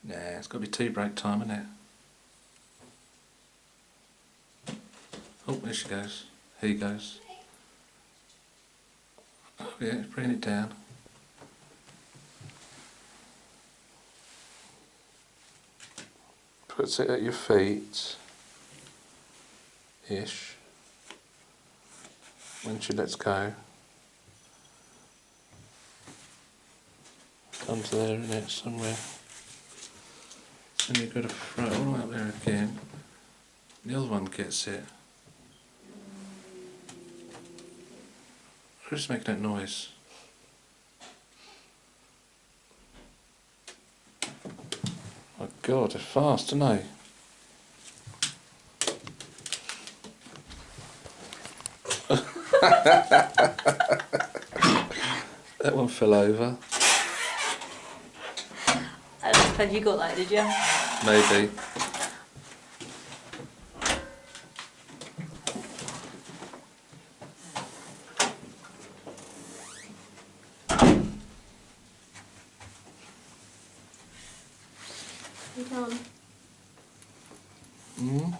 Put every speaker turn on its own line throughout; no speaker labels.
Nah, it's got to be tea break time, isn't it? Oh, there she goes. Here he goes. Oh yeah, bringing it down. Puts it at your feet. Ish. When she lets go. Comes there, isn't it, somewhere. Then you've got to throw it all the way up there again. The other one gets it. Who's making that noise? Oh God, they're fast, aren't they? That one fell over.
I don't suppose you got that, did you?
Maybe.
You done?
Mm.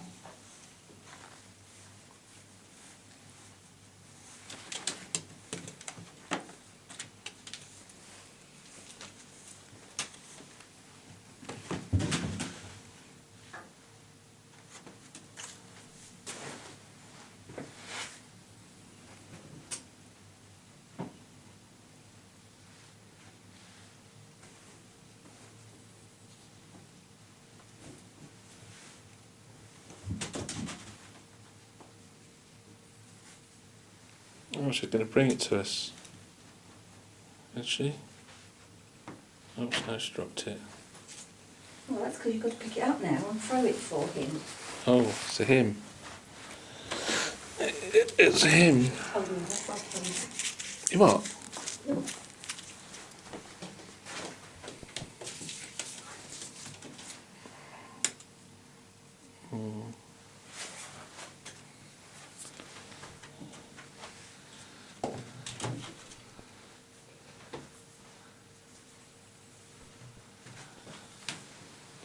Oh, she's going to bring it to us. Is she? Oh, no, she dropped it.
Well, that's because you've got to pick it up now and throw it for him.
Oh, it's a him. It's a him.
Oh, no, that's like him.
You what? Hmm.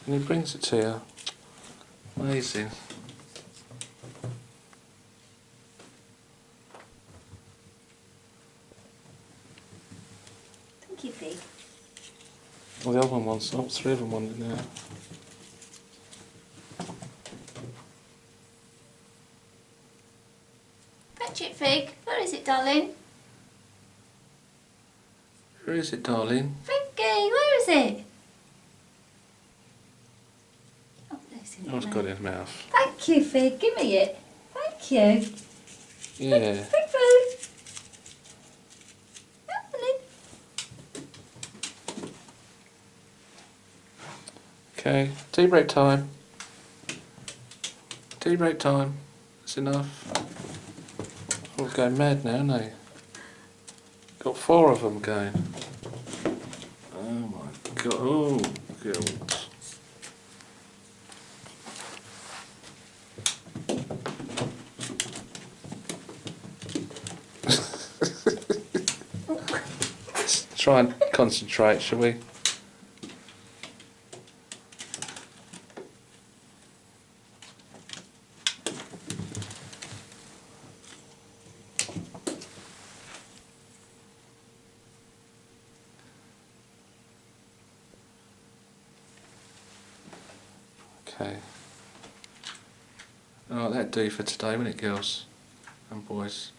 And he brings it to you. Amazing.
Thank you, Fig.
Well, the other one wants, oh, three of them want it now.
Fetch it, Fig. Where is it, darling?
Where is it, darling?
Figgy, where is it? Oh, there's in
Oh, it's
it
got it
now.
in his mouth.
Thank you, Fig. Give me it. Thank you.
Yeah.
Fig food.
Okay, tea break time. Tea break time. That's enough. Oh, we're going mad now, aren't they? Got 4 of them going. Oh my God. Oh, God. Let's try and concentrate, shall we? Okay. Oh, that'd do for today, wouldn't it, girls and boys?